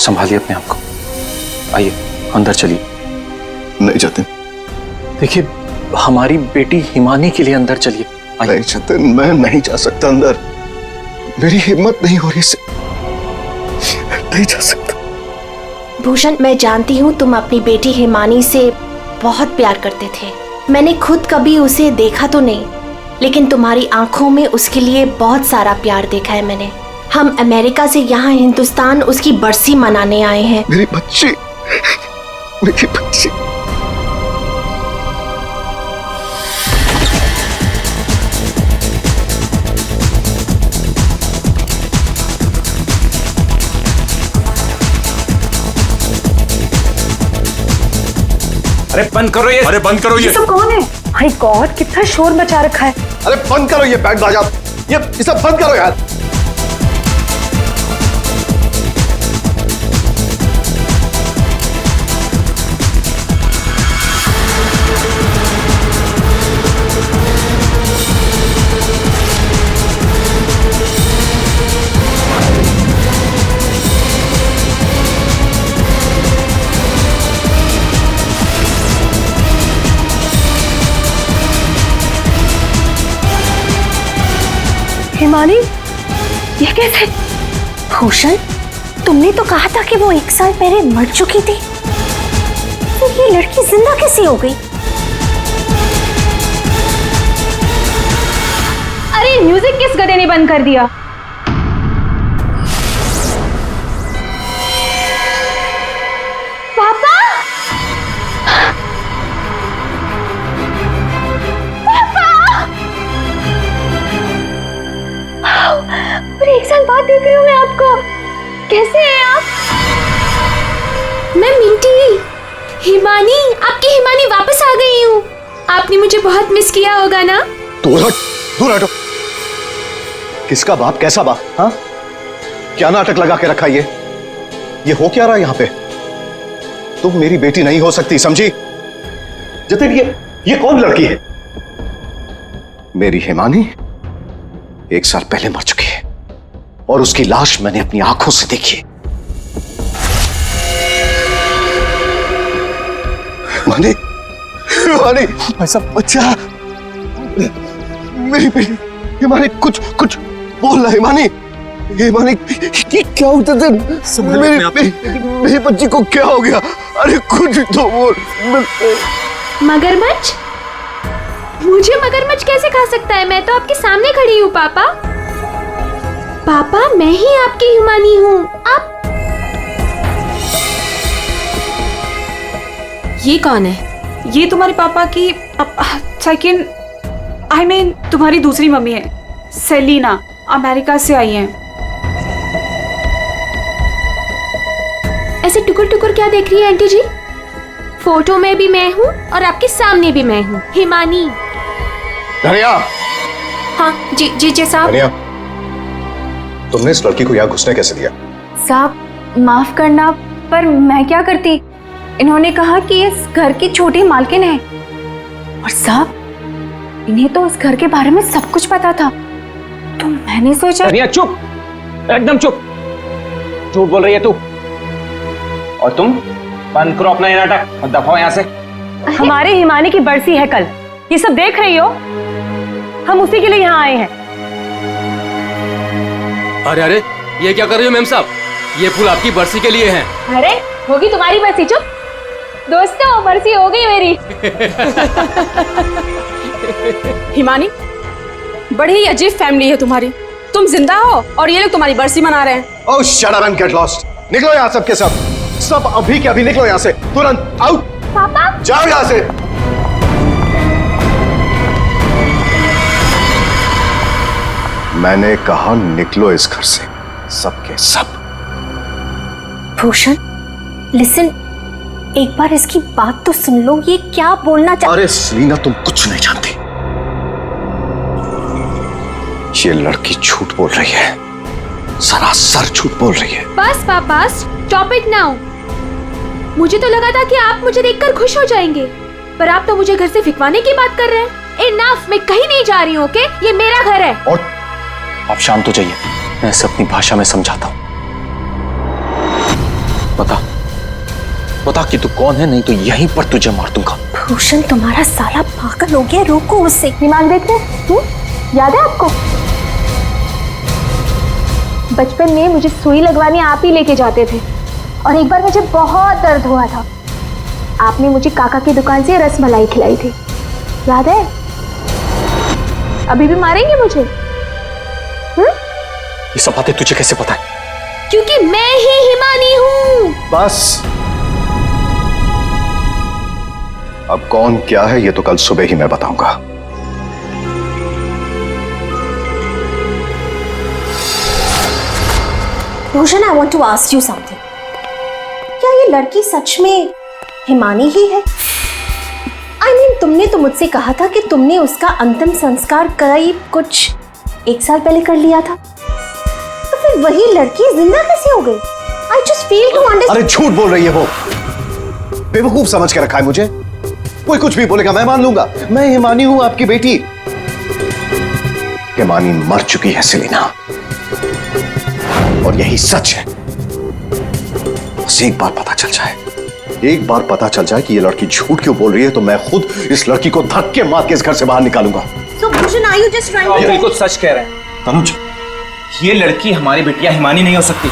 संभालिए अपने आप को। आइए अंदर चलिए। नहीं जतिन। देखिए हमारी बेटी हिमानी के लिए अंदर चलिए। नहीं जतिन, मैं नहीं जा सकता अंदर। मेरी हिम्मत नहीं हो रही इससे। नहीं जा सकता। भूषण, मैं जानती हूँ तुम अपनी बेटी हिमानी से बहुत प्यार करते थे। मैंने खुद कभी उसे देखा तो नहीं, लेकिन तुम्हारी आंखों में उसके लिए बहुत सारा प्यार देखा है मैंने। हम अमेरिका से यहाँ हिंदुस्तान उसकी बरसी मनाने आए हैं। मेरी बच्ची, मेरी बच्ची। अरे बंद करो ये, अरे बंद करो ये। सब कौन है? माय गॉड, कितना शोर मचा रखा है। अरे बंद करो ये बैंड बाजा, ये सब बंद करो यार। हिमानी, ये कैसे? भूषण, तुमने तो कहा था कि वो 1 साल पहले मर चुकी थी, तो ये लड़की जिंदा कैसे हो गई? अरे म्यूजिक किस गधे ने बंद कर दिया? पापा! अरे 1 साल बाद देख रही हूँ मैं आपको। कैसे हैं आप? मैं मिंटी, हिमानी, आपकी हिमानी वापस आ गई हूँ। आपने मुझे बहुत मिस किया होगा ना? दूर हट, दूर हटो। किसका बाप, कैसा बाप? हाँ, क्या नाटक लगा के रखा ये हो क्या रहा है यहाँ पे? तुम मेरी बेटी नहीं हो सकती, समझी? जतिन, ये कौन लड़की है? मेरी हिमानी 1 साल पहले मर चुकी है और उसकी लाश मैंने अपनी आंखों से देखी है। हिमानी, हिमानी, ऐसा बच्चा, मेरी बेटी हिमानी, कुछ बोल रहा। हिमानी, हिमानी, क्या होता था? मेरी बच्ची को क्या हो गया? अरे कुछ तो बोल। मगरमच्छ? मुझे मगरमच्छ कैसे खा सकता है? मैं तो आपके सामने खड़ी हूँ पापा। पापा, मैं ही आपकी हिमानी हूँ। आप ये कौन है? ये तुम्हारे पापा की सेकंड, आई मीन तुम्हारी दूसरी मम्मी है, सेलिना, अमेरिका से आई हैं। ऐसे टुकुर टुकुर क्या देख रही है आंटी जी? फोटो में भी मैं हूँ और आपके सामने भी मैं हूँ, हिमानी। धनिया। हाँ जी साहब। धनिया, तुमने इस लड़की को यहाँ घुसने कैसे दिया? साहब माफ करना, पर मैं क्या करती? इन्होंने कहा कि इस घर की छोटी मालकिन है, और साहब इन्हें तो इस घर के बारे में सब कुछ पता था, तो मैंने सोचा। धनिया चुप, एकदम चुप। झूठ बोल रही है तू। और तुम बंद करो अपना ये नाटक और दफाओ यहाँ से। हमारे हिमानी की बरसी है कल, ये सब देख रही हो? हम उसी के लिए यहाँ आए हैं। अरे अरे, ये क्या कर रही हो मेम साहब? ये फूल आपकी बरसी के लिए हैं। अरे होगी तुम्हारी बरसी। चुप दोस्तों, बरसी हो गई मेरी। हिमानी, बड़ी ही अजीब फैमिली है तुम्हारी। तुम जिंदा हो और ये लोग तुम्हारी बरसी मना रहे हैं। Oh shut up and get lost. निकलो यहाँ सब के सब अभी के अभी निकलो यहाँ से, तुरंत आउट। पापा, जाओ यहाँ से। मैंने कहा निकलो इस घर से, सब के सब। भूषण लिसन, एक बार इसकी बात तो सुन लो। ये क्या बोलना चाह... अरे सेलिना, तुम कुछ नहीं जानती। ये लड़की झूठ बोल रही है, सरासर झूठ बोल रही है। बस पापा, स्टॉप इट नाउ। मुझे तो लगा था कि आप मुझे देखकर खुश हो जाएंगे, पर आप तो मुझे घर से फिकवाने की बात कर रहे हैं। इनफ, मैं कहीं नहीं जा रही हूँ, ओके? ये मेरा घर है। और आप शांत हो जाइए, मैं इसे अपनी भाषा में समझाता हूँ। बता कि तू कौन है, नहीं तो यहीं पर तुझे मार दूंगा। भूषण तुम्हारा साला पागल हो गया, रोको उससे। हिमांश देख रहे, याद है आपको? बचपन में मुझे सुई लगवाने आप ही लेके जाते थे, और एक बार मुझे बहुत दर्द हुआ था, आपने मुझे काका की दुकान से रसमलाई खिलाई थी, याद है? अभी भी मारेंगे मुझे? ये सब बातें तुझे कैसे पता है? क्योंकि मैं ही हिमानी हूँ। बस, अब कौन क्या है ये तो कल सुबह ही मैं बताऊंगा। Bhushan, I want to ask you something. क्या ये लड़की सच में हिमानी ही है? I mean, तुमने तो मुझसे कहा था कि तुमने उसका अंतिम संस्कार करीब कुछ 1 साल पहले कर लिया था, तो फिर वही लड़की जिंदा कैसे हो गई? I just fail to understand। अरे झूठ बोल रही है वो, बेवकूफ समझ के रखा है मुझे। कोई कुछ भी बोलेगा मैं मान लूंगा। मैं हिमानी हूं, आपकी बेटी। हिमानी मर चुकी है सेलिना, और यही सच है। बस एक बार पता चल जाए, एक बार पता चल जाए कि ये लड़की झूठ क्यों बोल रही है, तो मैं खुद इस लड़की को धक्के मार के इस घर से बाहर निकालूंगा। So Bhushan, are you just trying to? आप बिल्कुल सच कह रहे हैं तनुज, ये लड़की हमारी बिटिया हिमानी नहीं हो सकती।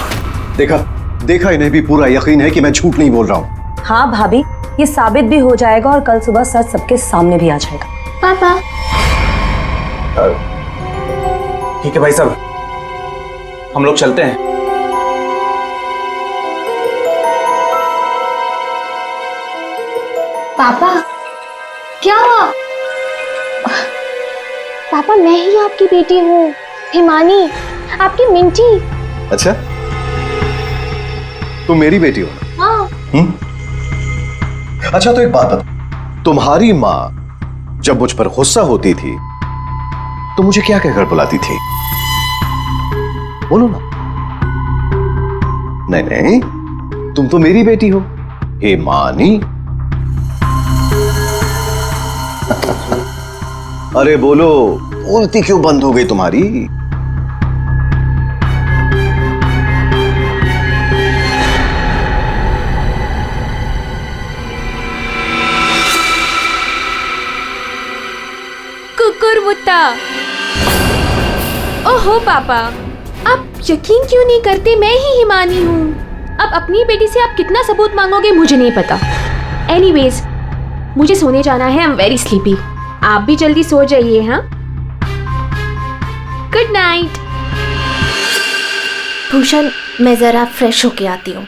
देखा इन्हें भी पूरा यकीन है कि मैं झूठ नहीं बोल रहा हूं। हाँ भाभी, ये साबित भी हो जाएगा और कल सुबह सच सबके सामने भी आ जाएगा। पापा, ठीक है भाई साहब, हम लोग चलते हैं। पापा, क्या? पापा, मैं ही आपकी बेटी हूँ, हिमानी, आपकी मिंटी। अच्छा, तुम मेरी बेटी हो? हाँ। अच्छा, तो एक बात बता, तुम्हारी माँ जब मुझ पर गुस्सा होती थी तो मुझे क्या कहकर बुलाती थी? बोलो ना। नहीं, तुम तो मेरी बेटी हो, हिमानी। अरे बोलो, बोलती क्यों बंद हो गई तुम्हारी? कुकुरमुत्ता। ओहो पापा, आप यकीन क्यों नहीं करते मैं ही हिमानी हूँ? अब अपनी बेटी से आप कितना सबूत मांगोगे मुझे नहीं पता। एनीवेज, मुझे सोने जाना है, आई एम वेरी स्लीपी। आप भी जल्दी सो जाइए। हाँ, गुड नाइट। भूषण, मैं जरा फ्रेश होके आती हूँ।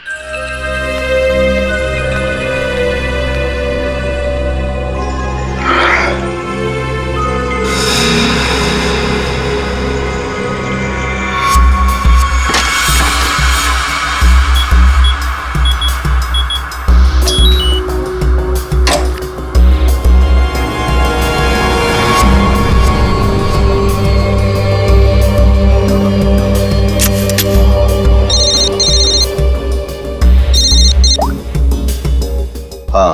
हाँ,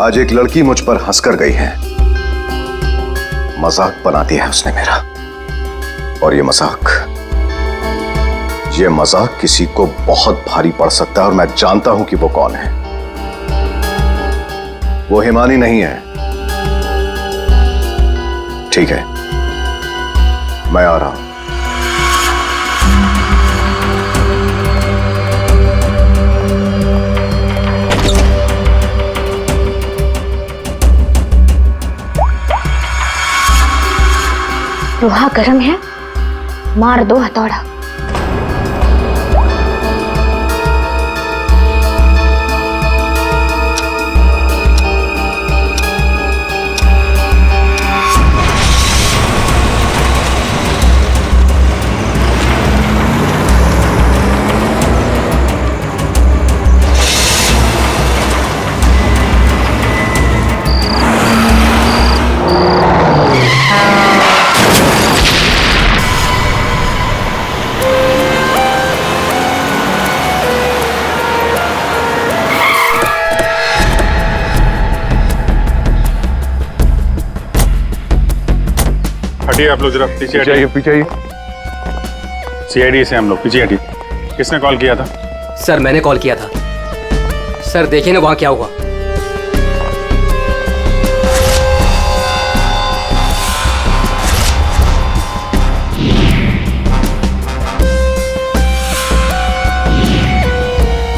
आज एक लड़की मुझ पर हंसकर गई है। मजाक बना दिया है उसने मेरा, और ये मजाक किसी को बहुत भारी पड़ सकता है, और मैं जानता हूं कि वो कौन है। वो हिमानी नहीं है। ठीक है, मैं आ रहा हूं। लोहा गर्म है, मार दो हथौड़ा। हटिए आप लोग, जरा पीछे हटिए। पीछे आइए। सीआईडी से हम लोग पीछे हटिए। किसने कॉल किया था? सर मैंने कॉल किया था। सर देखिए ना वहां क्या हुआ।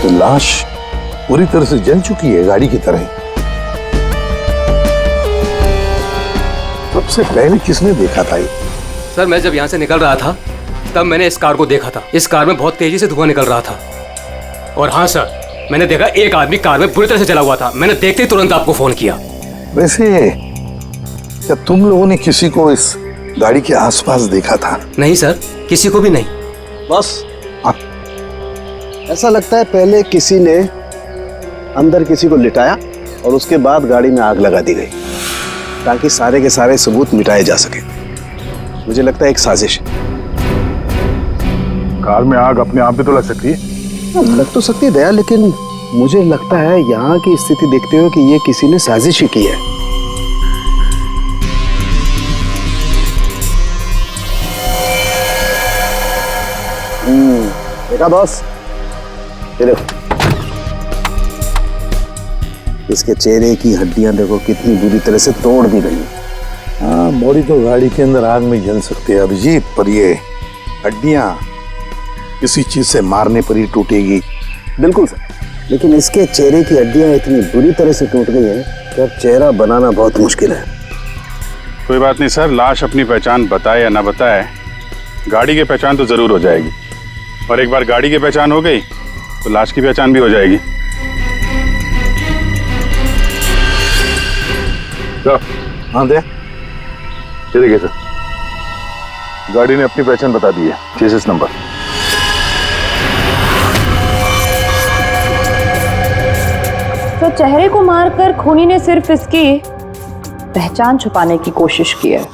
तो लाश पूरी तरह से जल चुकी है, गाड़ी की तरह। सबसे पहले किसने देखा था ये? सर मैं जब यहाँ से निकल रहा था तब मैंने इस कार को देखा था। इस कार में बहुत तेजी से धुआं निकल रहा था। और हाँ सर, मैंने देखा एक आदमी कार में बुरी तरह से जला हुआ था। मैंने देखते ही तुरंत आपको फोन किया। वैसे क्या तुम लोगों ने किसी को इस गाड़ी के आसपास देखा था? नहीं सर, किसी को भी नहीं। बस ऐसा लगता है पहले किसी ने अंदर किसी को लिटाया और उसके बाद गाड़ी में आग लगा दी गई ताकि सारे के सारे सबूत मिटाए जा सके। मुझे लगता है एक साजिश है। कार में आग अपने आप भी तो लग सकती है। लग तो सकती है दया, लेकिन मुझे लगता है यहाँ की स्थिति देखते हुए कि ये किसी ने साजिश ही की है। देखा बॉस, ये देखो इसके चेहरे की हड्डियां देखो कितनी बुरी तरह से तोड़ दी गई। हाँ, मोड़ी तो गाड़ी के अंदर आग में जल सकते हैं अभिजीत, पर ये हड्डियां किसी चीज से मारने पर ही टूटेगी। बिल्कुल सर, लेकिन इसके चेहरे की हड्डियां इतनी बुरी तरह से टूट गई हैं कि अब चेहरा बनाना बहुत मुश्किल है। कोई बात नहीं सर, लाश अपनी पहचान बताए या ना बताए, गाड़ी की पहचान तो जरूर हो जाएगी। और एक बार गाड़ी की पहचान हो गई तो लाश की पहचान भी हो जाएगी। हाँ दे, ये देखिए सर, गाड़ी ने अपनी पहचान बता दी है, चेसिस नंबर। तो चेहरे को मारकर खूनी ने सिर्फ इसकी पहचान छुपाने की कोशिश की है।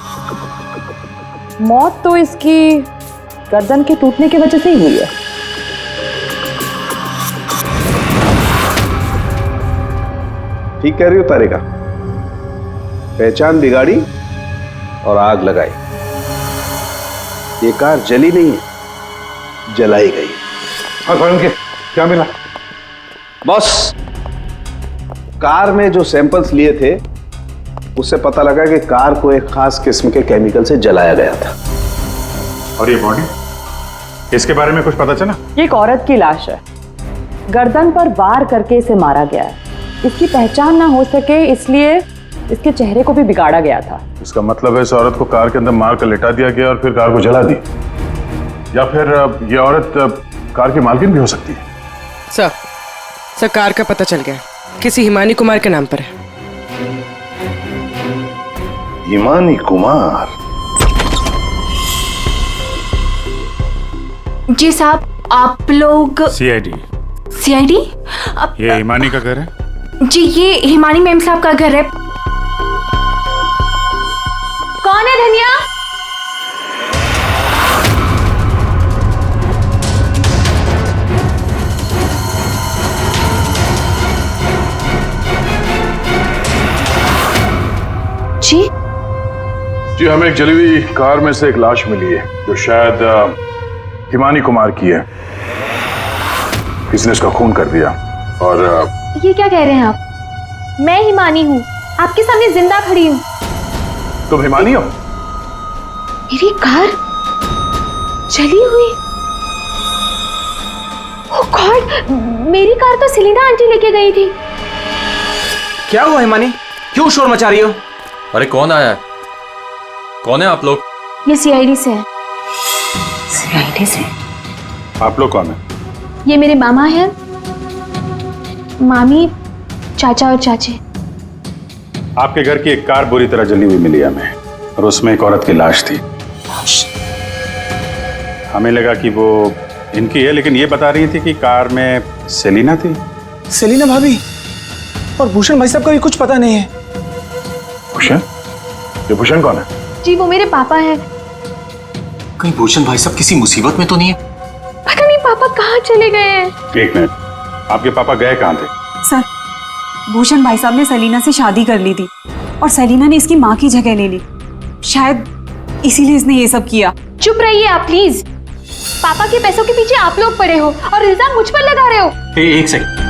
मौत तो इसकी गर्दन के टूटने की वजह से ही हुई है। ठीक कह रही हो तारिका, पहचान बिगाड़ी और आग लगाई। ये कार जली नहीं है, जलाई गई। क्या मिला? बॉस, कार में जो सैंपल्स लिए थे उससे पता लगा कि कार को एक खास किस्म के केमिकल से जलाया गया था। और ये बॉडी, इसके बारे में कुछ पता चला? ये एक औरत की लाश है, गर्दन पर वार करके इसे मारा गया है। इसकी पहचान ना हो सके इसलिए इसके चेहरे को भी बिगाड़ा गया था। इसका मतलब है इस औरत को कार के अंदर मार कर लिटा दिया गया और फिर कार को जला दी, या फिर ये औरत कार की मालकिन भी हो सकती है। सर कार का पता चल गया, किसी हिमानी कुमार के नाम पर है। हिमानी कुमार? जी साहब, आप लोग सीआईडी? सीआईडी? ये हिमानी का घर है? जी, ये हिमानी मैम साहब का घर है। कौन है धनिया? जी, हमें एक जली हुई कार में से एक लाश मिली है जो शायद हिमानी कुमार की है। किसने इसका खून कर दिया। और ये क्या कह रहे हैं आप? मैं हिमानी हूँ, आपके सामने जिंदा खड़ी हूँ। तुम हिमानी हो? मेरी कार जली हुई? ओह गॉड, मेरी कार तो सेलिना आंटी लेके गई थी। क्या हुआ हिमानी, क्यों शोर मचा रही हो? अरे कौन आया है? कौन है आप लोग? ये सीआईडी से है। सीआईडी से? आप लोग कौन है? ये मेरे मामा हैं, मामी, चाचा और चाची। आपके घर की एक कार बुरी तरह जली हुई मिली हमें, और उसमें एक औरत की लाश थी। हमें लगा कि वो इनकी है, लेकिन ये बता रही थी कि कार में सेलिना थी। सेलिना भाभी और भूषण भाई साहब का भी कुछ पता नहीं है। भूषण? ये भूषण कौन है? जी, वो मेरे पापा हैं। कहीं भूषण भाई साहब किसी मुसीबत में तो नहीं है? पता नहीं पापा कहाँ चले गए हैं। एक मिनट, आपके पापा गए कहाँ थे? सर, भूषण भाई साहब ने सेलिना से शादी कर ली थी और सेलिना ने इसकी माँ की जगह ले ली। शायद इसीलिए इसने ये सब किया। चुप रहिए आप प्लीज। पापा के पैसों के पीछे आप लोग पड़े हो और इल्जाम मुझ पर लगा रहे हो। एक सेकंड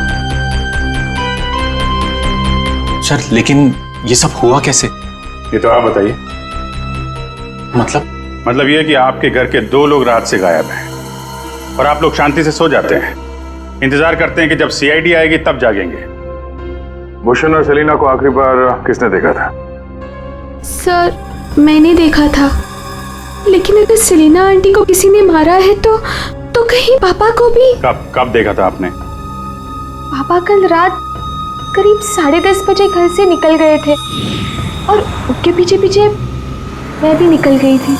सर, लेकिन ये सब हुआ कैसे? ये तो आप बताइए। मतलब ये कि आपके घर के 2 लोग रात से गायब हैं और आप लोग शांति से सो जाते हैं, इंतजार करते हैं कि जब सीआईडी आएगी तब जागेंगे। भूषण और सेलिना को आखिरी बार किसने देखा था? सर मैंने देखा था, लेकिन अगर सेलिना आंटी को किसी ने मारा है तो कहीं पापा को भी। कब देखा था आपने? पापा कल रात करीब 10:30 बजे घर से निकल गए थे और उनके पीछे पीछे मैं भी निकल गई थी।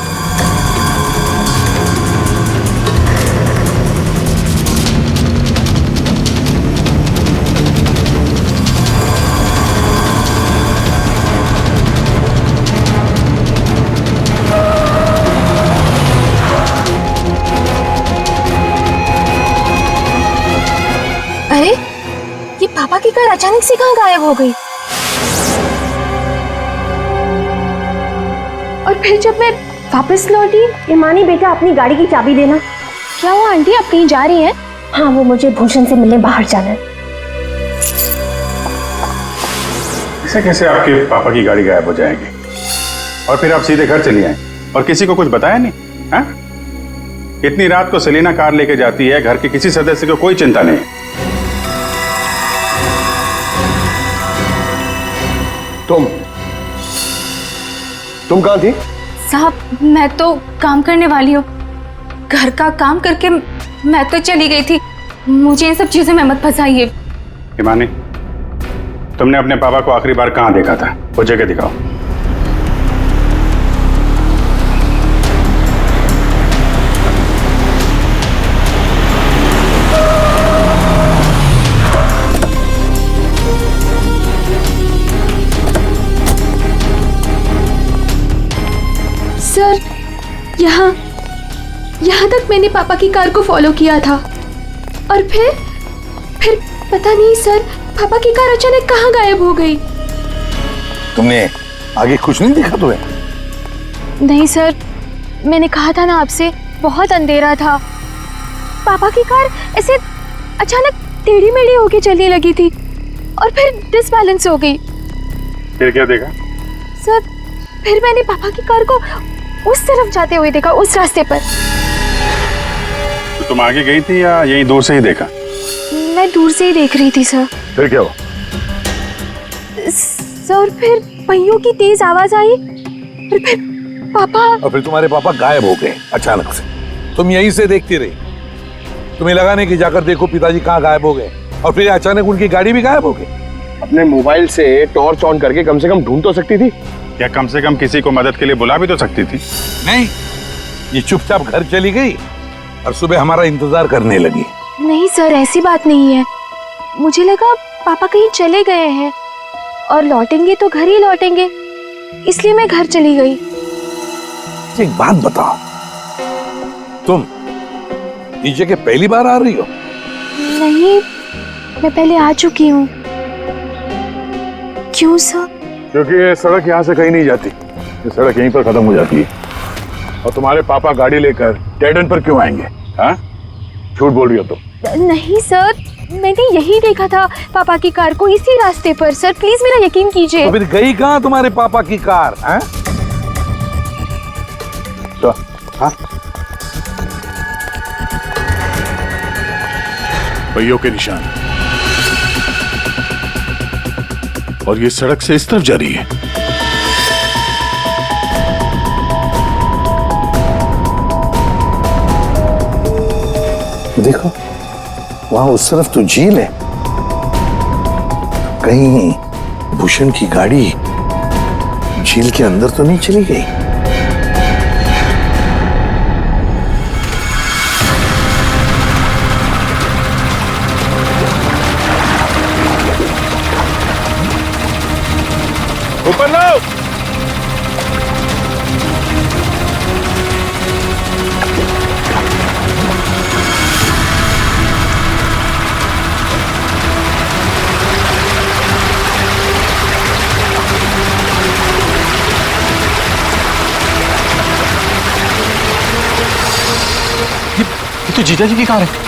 अरे ये पापा की कार अचानक से कहाँ गायब हो गई? और फिर जब मैं वापस लौटी, हिमानी बेटा अपनी गाड़ी की चाबी देना। क्या हुआ आंटी, आप कहीं जा रही हैं? हाँ, वो मुझे भूषण से मिलने बाहर जाना है। ऐसे कैसे आपके पापा की गाड़ी गायब हो जाएगी और फिर आप सीधे घर चली आए और किसी को कुछ बताया नहीं? हाँ? इतनी रात को सेलिना कार लेके जाती है, घर के किसी सदस्य को कोई चिंता नहीं। तुम कहाँ थी? साहब मैं तो काम करने वाली हूँ, घर का काम करके मैं तो चली गई थी। मुझे इन सब चीजों में मत फंसाइए। हिमानी, तुमने अपने पापा को आखिरी बार कहाँ देखा था? वो जगह दिखाओ। सर यहाँ तक मैंने पापा की कार को फॉलो किया था और फिर पता नहीं सर, पापा की कार अचानक कहाँ गायब हो गई। तुमने आगे कुछ नहीं देखा तुम्हें? नहीं सर, मैंने कहा था ना आपसे, बहुत अंधेरा था। पापा की कार ऐसे अचानक टेढ़ी मेढ़ी होके चलने लगी थी और फिर डिसबैलेंस हो गई। फिर क्या देखा? सर फिर मैंने पापा की कार को उस तरफ जाते हुए देखा, उस रास्ते पर। तो तुम आगे गई थी या यहीं दूर से ही देखा? मैं दूर से ही देख रही थी सर। फिर क्या हुआ? सर फिर पहियों की तेज आवाज आई और फिर पापा। और फिर तुम्हारे पापा गायब हो गए अचानक से। तुम यहीं से देखती रही, तुम्हें लगा नहीं कि जाकर देखो पिताजी कहाँ गायब हो गए, और फिर अचानक उनकी गाड़ी भी गायब हो गई। अपने मोबाइल से टॉर्च ऑन करके कम से कम ढूंढ तो सकती थी, या कम से कम किसी को मदद के लिए बुला भी तो सकती थी। नहीं, ये चुपचाप घर चली गई और सुबह हमारा इंतजार करने लगी। नहीं सर, ऐसी बात नहीं है। मुझे लगा पापा कहीं चले गए हैं और लौटेंगे तो घर ही लौटेंगे, इसलिए मैं घर चली गई। एक बात बताओ, तुम इस जगह पहली बार आ रही हो? नहीं, मैं पहले आ चुकी हूँ। क्यों सर? क्योंकि ये सड़क यहाँ से कहीं नहीं जाती, ये सड़क यहीं पर खत्म हो जाती है। और तुम्हारे पापा गाड़ी लेकर डेड एंड पर क्यों आएंगे? हाँ, झूठ बोल रही हो तुम। नहीं सर, मैंने यही देखा था पापा की कार को, इसी रास्ते पर। सर प्लीज मेरा यकीन कीजिए। तो फिर गई कहाँ तुम्हारे पापा की कार? हाँ? तो हाँ, पहियों के निशान, और ये सड़क से इस तरफ जा रही है। देखो वहां उस तरफ तो झील है, कहीं भूषण की गाड़ी झील के अंदर तो नहीं चली गई? ऊपर लो। तो जीजा जी की कार है।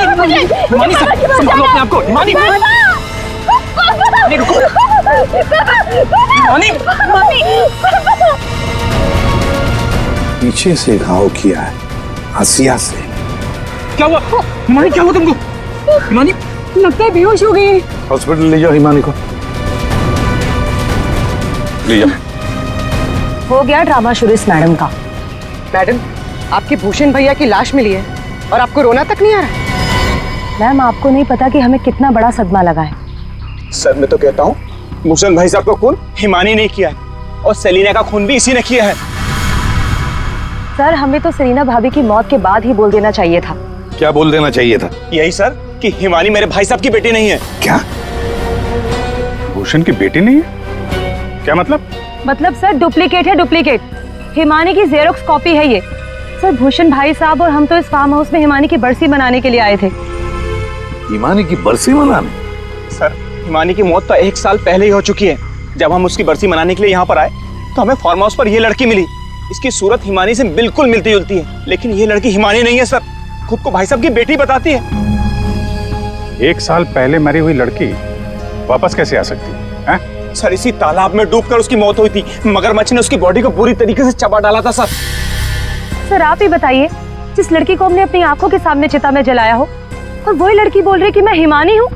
हिमानी हिमानी संभालो अपने आप को। हिमानी रुको। हिमानी पीछे से घाव किया है, हसिया से। क्या हुआ हिमानी? क्या हुआ तुमको? हिमानी लगता है बेहोश हो गई। हॉस्पिटल ले जाओ हिमानी को, ले जाओ। हो गया ड्रामा शुरू इस मैडम का। मैडम, आपके भूषण भैया की लाश मिली है और आपको रोना तक नहीं आ रहा? मैम, आपको नहीं पता कि हमें कितना बड़ा सदमा लगा है। सर मैं तो कहता हूँ भूषण भाई साहब का खून हिमानी ने किया है और सेलिना का खून भी इसी ने किया है। सर, हमें तो सेलिना भाभी की मौत के बाद ही बोल देना चाहिए था। क्या बोल देना चाहिए था? यही सर कि हिमानी मेरे भाई साहब की बेटी नहीं है। क्या? भूषण की बेटी नहीं है? क्या मतलब? मतलब सर, डुप्लीकेट है, डुप्लीकेट। हिमानी की जेरोक्स कॉपी है ये। सर, भूषण भाई साहब और हम तो इस फार्म हाउस में हिमानी की बरसी मनाने के लिए आए थे। हिमानी की बरसी मनाने? सर, हिमानी की मौत तो 1 साल पहले ही हो चुकी है। जब हम उसकी बरसी मनाने के लिए यहाँ पर आए तो हमें फार्म हाउस पर ये लड़की मिली। इसकी सूरत हिमानी से बिल्कुल मिलती जुलती है, लेकिन ये लड़की हिमानी नहीं है सर। खुद को भाई साहब की बेटी बताती है। 1 साल पहले मरी हुई लड़की वापस कैसे आ सकती है? सर, इसी तालाब में डूबकर उसकी मौत हुई थी। मगरमच्छ ने उसकी बॉडी को पूरी तरीके से चबा डाला था सर। सर, आप ही बताइए, जिस लड़की को हमने अपनी आंखों के सामने चिता में जलाया हो और वही लड़की बोल रही कि मैं हिमानी हूँ,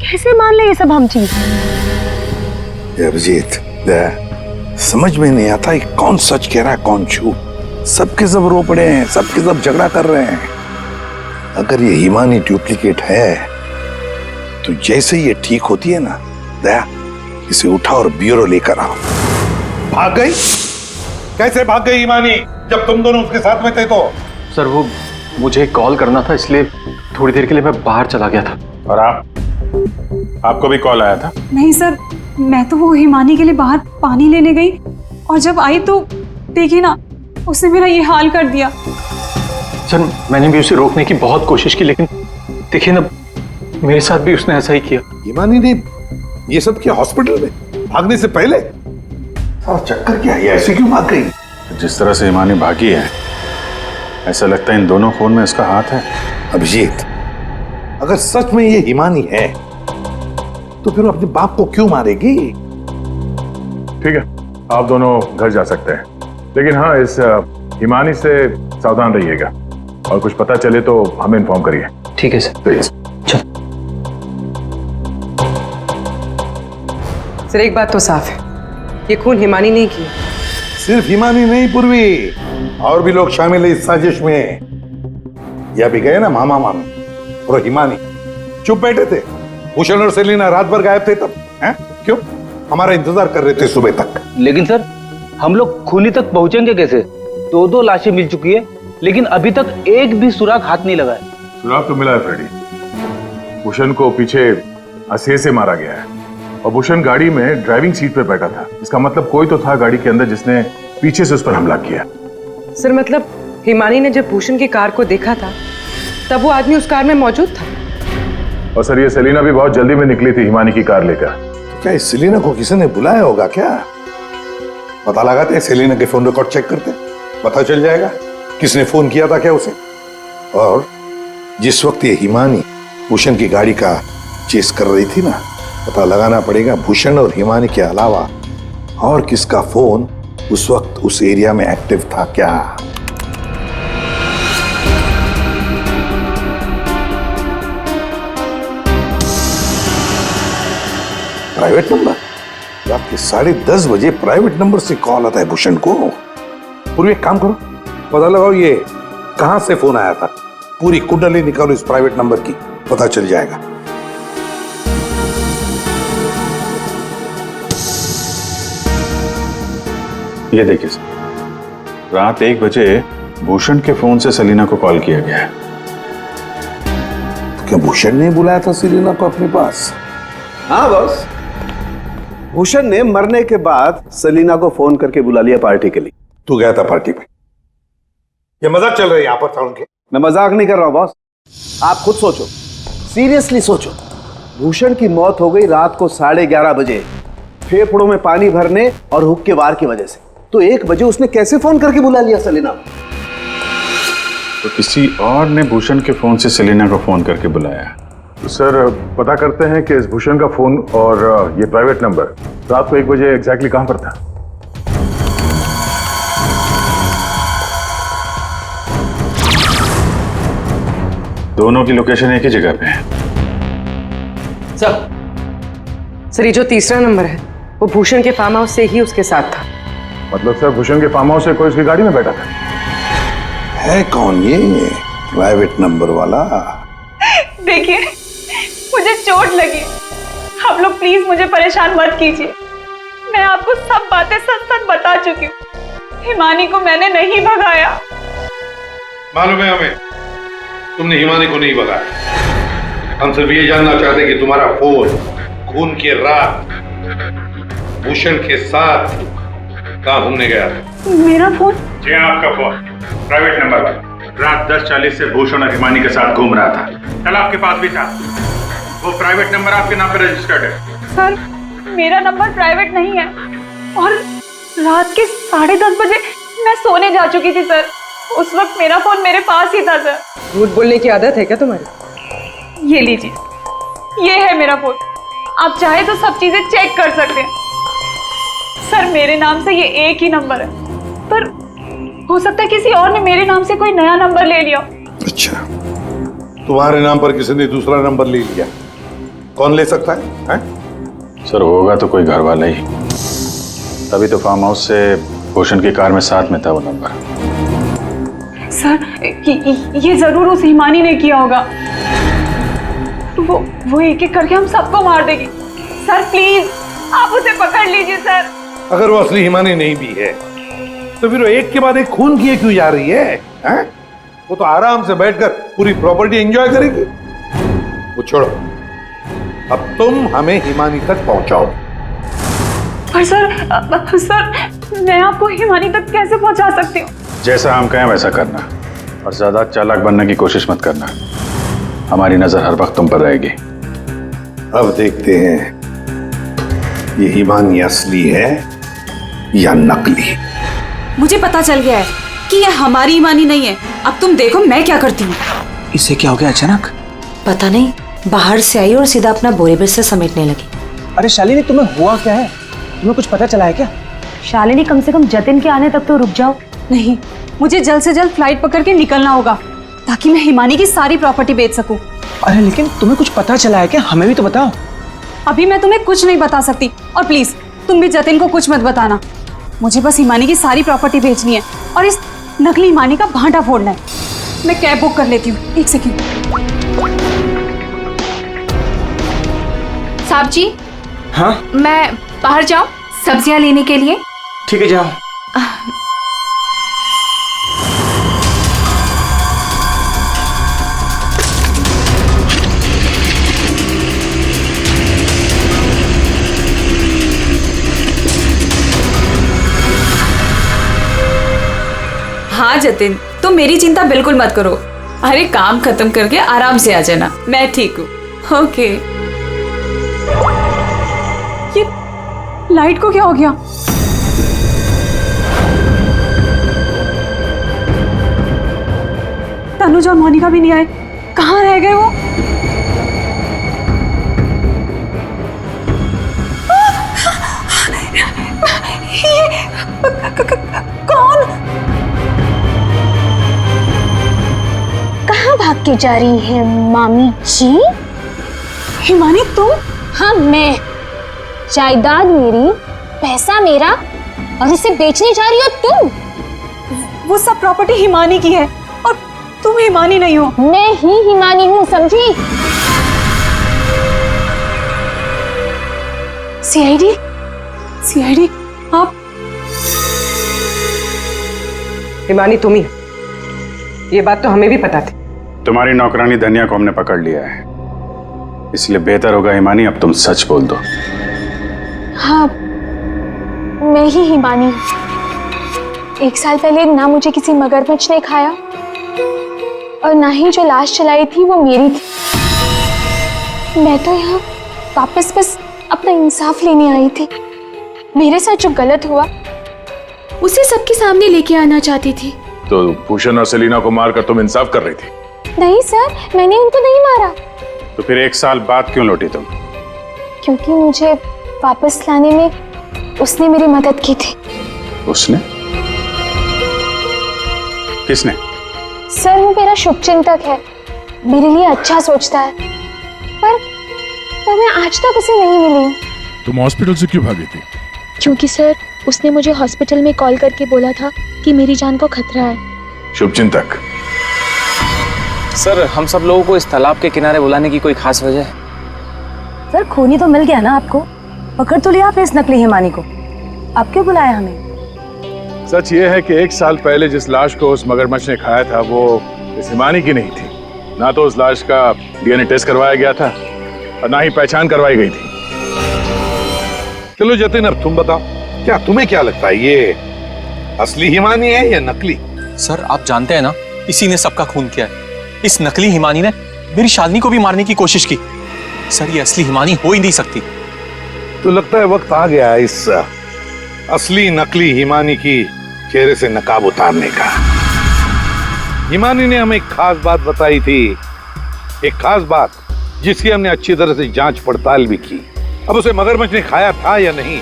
कैसे मान ले ये सब हम चीज? अभिजीत, समझ में नहीं आता है कौन सच कह रहा है कौन झूठ। सबके सब रो पड़े हैं, सबके सब झगड़ा कर रहे हैं। अगर ये हिमानी डुप्लीकेट है तो जैसे ये ठीक होती है ना, दया इसे उठा और ब्यूरो लेकर आओ। भाग गई? कैसे भाग गई हिमानी जब तुम दोनों उसके साथ में थे? तो सर वो मुझे कॉल करना था, इसलिए थोड़ी देर के लिए मैं बाहर चला गया था। और आपको भी कॉल आया था? नहीं सर, मैं तो वो हिमानी के लिए बाहर पानी लेने गई और जब आई तो देखी ना, उसने मेरा ये हाल कर दिया। सर, मैंने भी उसे रोकने की बहुत कोशिश की, लेकिन देखिए ना, मेरे साथ भी उसने ऐसा ही किया। हिमानी ने ये सब किया हॉस्पिटल में भागने से पहले? और चक्कर क्या है, ऐसे क्यों भाग गई? जिस तरह से हिमानी भागी है, ऐसा लगता है इन दोनों खून में इसका हाथ है। अभिजीत, अगर सच में ये हिमानी है तो फिर वो अपने बाप को क्यों मारेगी? ठीक है, आप दोनों घर जा सकते हैं, लेकिन हाँ, इस हिमानी से सावधान रहिएगा और कुछ पता चले तो हमें इन्फॉर्म करिए। ठीक है सर। प्लीज। सर, एक बात तो साफ है, ये खून हिमानी नहीं की। सिर्फ हिमानी नहीं पूर्वी, और भी लोग शामिल है इस साजिश में। यह भी गए ना मामा मामी और हिमानी चुप बैठे थे। भूषण और सेलिना रात भर गायब थे तब, हैं? क्यों? हमारा इंतजार कर रहे थे सुबह तक। लेकिन सर, हम लोग खूनी तक पहुंचेंगे कैसे? 2 लाशें मिल चुकी है, लेकिन अभी तक एक भी सुराग हाथ नहीं लगा है। सुराग तो मिला है फ्रेडी। भूषण को पीछे हंसिये से मारा गया है और भूषण गाड़ी में ड्राइविंग सीट पे बैठा था। इसका मतलब कोई तो था गाड़ी के अंदर जिसने पीछे से उस पर हमला किया। सर, मतलब हिमानी ने जब भूषण की कार को देखा था तब वो आदमी उस कार में मौजूद था। और सर, ये सेलिना भी बहुत जल्दी में निकली थी हिमानी की कार लेकर। तो क्या इस सेलिना को किसी ने बुलाया होगा क्या? पता लगाते हैं, सेलिना के फोन रिकॉर्ड चेक करते हैं, पता चल जाएगा किसने फोन किया था क्या उसे। और जिस वक्त ये हिमानी भूषण की गाड़ी का चेस कर रही थी ना, पता लगाना पड़ेगा भूषण और हिमानी के अलावा और किसका फोन उस वक्त उस एरिया में एक्टिव था क्या। Private number? रात के 10:30 बजे प्राइवेट नंबर से कॉल आता है भूषण को। पूरी एक काम करो, पता लगाओ ये कहां से फोन आया था। पूरी कुंडली निकालो इस प्राइवेट नंबर की, पता चल जाएगा। ये देखिए सर, रात 1 बजे भूषण के फोन से सेलिना को कॉल किया गया है। क्या क्या भूषण ने बुलाया था सेलिना को अपने पास? हाँ बॉस, भूषण ने मरने के बाद सेलिना को फोन करके बुला लिया पार्टी के लिए। तू गया था पार्टी में? ये मजाक चल रहा है यहाँ पर था उनके? मैं मजाक नहीं कर रहा हूं बॉस, आप खुद सोचो, सीरियसली सोचो। भूषण की मौत हो गई रात को 11:30 बजे, फेफड़ों में पानी भरने और हुक्के के वार की वजह से। तो 1 बजे उसने कैसे फोन करके बुला लिया सेलिना को? तो किसी और ने भूषण के फोन से सेलिना को फोन करके बुलाया। तो सर पता करते हैं कि इस भूषण का फोन और ये प्राइवेट नंबर रात को 1 बजे एग्जैक्टली कहां पर था? दोनों की लोकेशन एक ही जगह पे है। सर ये जो तीसरा नंबर है वो भूषण के फार्म हाउस से ही उसके साथ था। मतलब सर भूषण के फार्म हाउस से कोई उसकी गाड़ी में बैठा था? है कौन ये प्राइवेट नंबर वाला? देखिए मुझे चोट लगी, आप लोग प्लीज मुझे परेशान मत कीजिए। मैं आपको सब बातें सच सच बता चुकी हूँ। हिमानी को मैंने नहीं भगाया। मालूम है हमें, तुमने हिमानी को नहीं भगाया। हम सिर्फ ये जानना चाहते कि तुम्हारा फोन खून की रात भूषण के साथ कहाँ घूमने गया था? मेरा फोन? जी हाँ, आपका फोन प्राइवेट नंबर वाला रात 10:40 से भूषण और हिमानी के साथ घूम रहा था। कल आपके पास भी था। वो प्राइवेट नंबर आपके नाम पे रजिस्टर्ड है। सर मेरा नंबर प्राइवेट नहीं है और रात के 10:30 बजे मैं सोने जा चुकी थी सर। उस वक्त मेरा फोन मेरे पास ही था सर। झूठ बोलने की आदत है क्या तुम्हारी? ये लीजिए, ये है मेरा फोन। आप चाहे तो सब चीजें चेक कर सकते हैं। सर मेरे नाम से ये एक ही नंबर है, पर हो सकता है किसी और ने मेरे नाम से कोई नया नंबर ले लिया। अच्छा, तुम्हारे नाम पर किसी ने दूसरा नंबर ले लिया? कौन ले सकता है? सर होगा तो कोई घर वाला ही, तभी तो फार्म हाउस से भूषण की कार में साथ में था वो नंबर। सर ये जरूर उस हिमानी ने किया होगा। वो एक एक करके हम सबको मार देगी। सर प्लीज आप उसे पकड़ लीजिए सर। अगर वो असली हिमानी नहीं भी है तो फिर वो एक के बाद एक खून किए क्यों जा रही है? वो तो आराम से बैठकर पूरी प्रॉपर्टी एंजॉय करेगी। वो छोड़ो, अब तुम हमें हिमानी तक पहुंचाओ। पर सर मैं आपको हिमानी तक कैसे पहुंचा सकती हूँ? जैसा हम कहें वैसा करना और ज्यादा चालाक बनने की कोशिश मत करना। हमारी नजर हर वक्त तुम पर रहेगी। अब देखते हैं ये हिमानी असली है या नकली। मुझे पता चल गया है कि ये हमारी हिमानी नहीं है। अब तुम देखो मैं क्या करती हूँ। इसे क्या हो गया अचानक? पता नहीं, बाहर से आई और सीधा अपना बोरे बिस्तर समेटने लगी। अरे शालिनी तुम्हें हुआ क्या है? तुम्हें कुछ पता चला है क्या? शालिनी कम से कम जतिन के आने तक तो रुक जाओ। नहीं, मुझे जल्द से जल्द फ्लाइट पकड़ के निकलना होगा ताकि मैं हिमानी की सारी प्रॉपर्टी बेच सकूं। अरे लेकिन तुम्हें कुछ पता चला है क्या? हमें भी तो बताओ। अभी मैं तुम्हें कुछ नहीं बता सकती और प्लीज तुम भी जतिन को कुछ मत बताना। मुझे बस हिमानी की सारी प्रॉपर्टी बेचनी है और इस नकली हिमानी का भांटा फोड़ना है। मैं कैब बुक कर लेती हूँ। 1 सेकेंड। साहब जी। हाँ? मैं बाहर जाऊं सब्जियां लेने के लिए? ठीक है, जाओ। हाँ जतिन, तुम मेरी चिंता बिल्कुल मत करो। अरे काम खत्म करके आराम से आ जाना, मैं ठीक हूँ। ओके। ये लाइट को क्या हो गया? तनुजा और मोनिका भी नहीं आए, कहाँ रह गए वो? कौन? कहाँ भाग के जा रही है मामी जी? हिमानी तुम? हाँ मैं। जायदाद मेरी, पैसा मेरा और उसे बेचने जा रही हो तुम? वो सब प्रॉपर्टी हिमानी की है और तुम हिमानी नहीं हो। मैं ही हिमानी हूँ, समझी? सीआईडी? सीआईडी आप? हिमानी तुम ही, ये बात तो हमें भी पता थी। तुम्हारी नौकरानी धनिया को हमने पकड़ लिया है। इसलिए बेहतर होगा हिमानी अब तुम सच बोल दो। हाँ, मैं ही हिमानी हूँ। 1 साल पहले ना मुझे किसी मगरमच्छ ने खाया और ना ही जो लाश चलाई थी वो मेरी थी। मैं तो यहाँ वापस बस अपना इंसाफ लेने आई थी। मेरे साथ जो गलत हुआ उसे सबके सामने लेके आना चाहती थी। तो भूषण और सेलिना को मारकर तुम इंसाफ कर रही थी? नहीं सर, मैंने उनको नहीं मारा। तो फिर 1 साल बाद क्यों लौटी तुम? क्योंकि मुझे वापस लाने में उसने मेरी मदद की थी। उसने? किसने? सर, वो मेरा शुभचिंतक है, मेरे लिए अच्छा सोचता है, पर मैं आज तक उसे नहीं मिली हूँ। तुम हॉस्पिटल से क्यों भागी थी? क्योंकि सर, उसने मुझे हॉस्पिटल में कॉल करके बोला था कि मेरी जान को खतरा है। शुभचिंतक। सर, हम सब लोगों को इस तालाब के किनारे बुलाने की कोई खास वजह है? सर, खूनी तो मिल गया ना आपको, पकड़ तो लिया आपने इस नकली हिमानी को, आप क्यों बुलाया हमें? सच ये है कि 1 साल पहले जिस लाश को उस मगरमच्छ ने खाया था वो इस हिमानी की नहीं थी। ना तो उस लाश का डीएनए टेस्ट करवाया गया था और ना ही पहचान करवाई गई थी। चलो जतिन, अब तुम बताओ, क्या तुम्हें क्या लगता है, ये असली हिमानी है या नकली? सर, आप जानते हैं ना, इसी ने सबका खून किया है। इस नकली हिमानी ने मेरी शालिनी को भी मारने की कोशिश की। सर, ये असली हिमानी हो ही नहीं सकती। तो लगता है वक्त आ गया इस असली नकली हिमानी की चेहरे से नकाब उतारने का। हिमानी ने हमें एक खास बात बताई थी, एक खास बात जिसकी हमने अच्छी तरह से जांच पड़ताल भी की। अब उसे मगरमच्छ ने खाया था या नहीं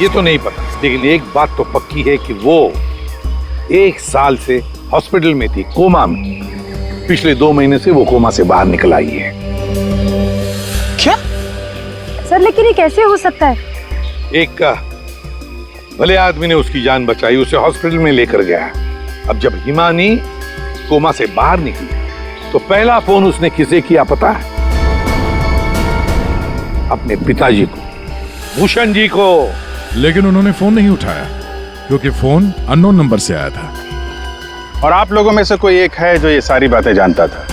ये तो नहीं पता, लेकिन एक बात तो पक्की है कि वो 1 साल से हॉस्पिटल में थी, कोमा में। पिछले 2 महीने से वो कोमा से बाहर निकल आई है। क्या? सर, लेकिन ये कैसे हो सकता है? एक भले आदमी ने उसकी जान बचाई, उसे हॉस्पिटल में लेकर गया। अब जब हिमानी कोमा से बाहर निकली तो पहला फोन उसने किसे किया पता है? अपने पिताजी को, भूषण जी को। लेकिन उन्होंने फोन नहीं उठाया क्योंकि फोन अननोन नंबर से आया था। और आप लोगों में से कोई एक है जो ये सारी बातें जानता था।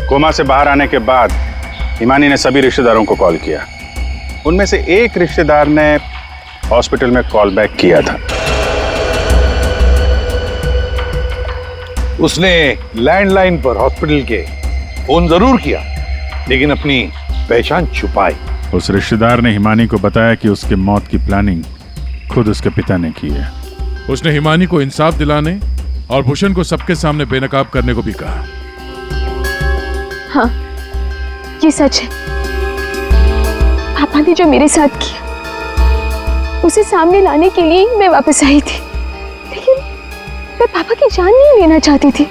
कोमा से बाहर आने के बाद हिमानी ने सभी रिश्तेदारों को कॉल किया। उनमें से एक रिश्तेदार ने हॉस्पिटल में कॉल बैक किया था। उसने लैंडलाइन पर हॉस्पिटल के फोन जरूर किया, लेकिन अपनी पहचान छुपाई। उस रिश्तेदार ने हिमानी को बताया कि उसके मौत की प्लानिंग खुद उसके पिता ने की है। उसने हिमानी को इंसाफ दिलाने और भूषण को सबके सामने बेनकाब करने को भी कहा। हाँ, ये सच है। पापा ने जो मेरे साथ किया उसे सामने लाने के लिए मैं वापस आई थी, लेकिन मैं पापा की जान नहीं लेना चाहती थी।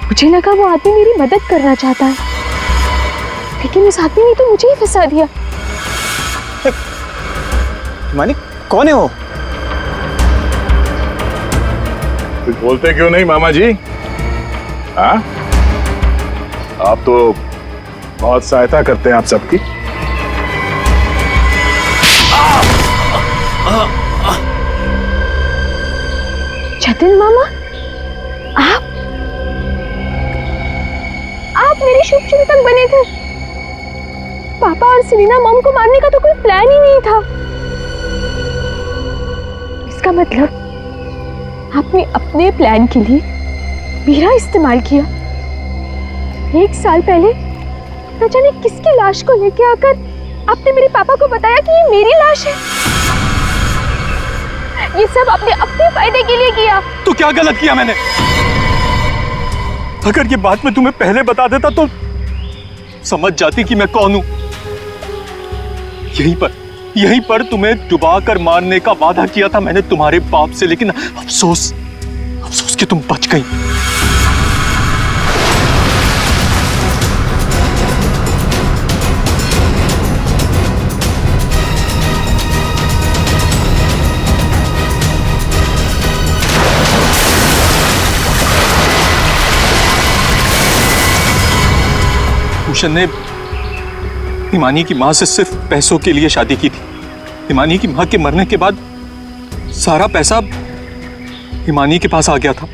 मुझे लगा वो आदमी मेरी मदद करना चाहता है, लेकिन उस आदमी ने तो मुझे ही फंसा दिया। हिमानी कौन है वो? कुछ बोलते क्यों नहीं मामा जी? हाँ, आप तो बहुत सहायता करते हैं आप सबकी। जतिन मामा, आप मेरे शुभचिंतक बने थे। पापा और सेलिना मॉम को मारने का तो कोई प्लान ही नहीं था। इसका मतलब आपने अपने प्लान के लिए मेरा इस्तेमाल किया। 1 साल पहले न जाने किसकी लाश को लेके आकर आपने मेरे पापा को बताया कि ये मेरी लाश है। ये सब आपने अपने फायदे के लिए किया। तो क्या गलत किया मैंने? अगर ये बात मैं तुम्हें पहले बता देता तो समझ जाती कि मैं कौन हूं। यहीं पर तुम्हें डुबा कर मारने का वादा किया था मैंने तुम्हारे बाप से, लेकिन अफसोस कि तुम बच गई। भूषण ने हिमानी की मां से सिर्फ पैसों के लिए शादी की थी। हिमानी की मां के मरने के बाद सारा पैसा हिमानी के पास आ गया था।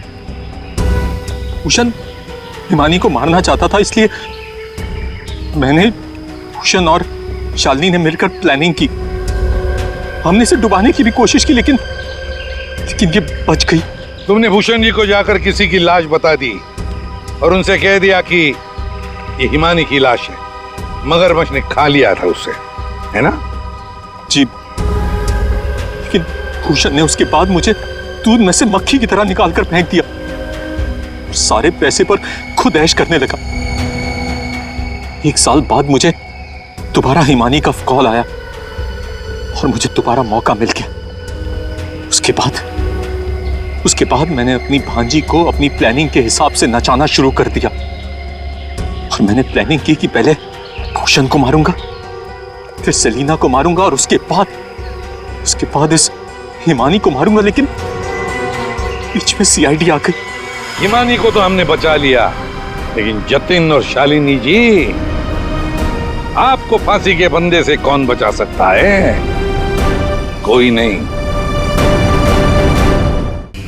भूषण हिमानी को मारना चाहता था, मैंने, भूषण और शालिनी ने मिलकर प्लानिंग की। हमने इसे डुबाने की भी कोशिश की, लेकिन ये बच गई। तुमने भूषण जी को जाकर किसी की लाश बता दी और उनसे कह दिया कि ये हिमानी की लाश है, मगरमच्छ ने खा लिया था उसे, है ना? जी, लेकिन भूषण ने उसके बाद मुझे दूध में से मक्खी की तरह निकालकर फेंक दिया। सारे पैसे पर खुद ऐश करने लगा। 1 साल बाद मुझे दोबारा हिमानी का कॉल आया और मुझे दोबारा मौका मिल गया। उसके बाद मैंने अपनी भांजी को अपनी प्लानिंग के हिसाब से नचाना शुरू कर दिया। और मैंने प्लानिंग की कि पहले भूषण को मारूंगा, फिर सेलिना को मारूंगा और उसके बाद इस हिमानी को मारूंगा। लेकिन बीच में सीआईडी आ गई। हिमानी को तो हमने बचा लिया, लेकिन जतिन और शालिनी जी, आपको फांसी के फंदे से कौन बचा सकता है? कोई नहीं।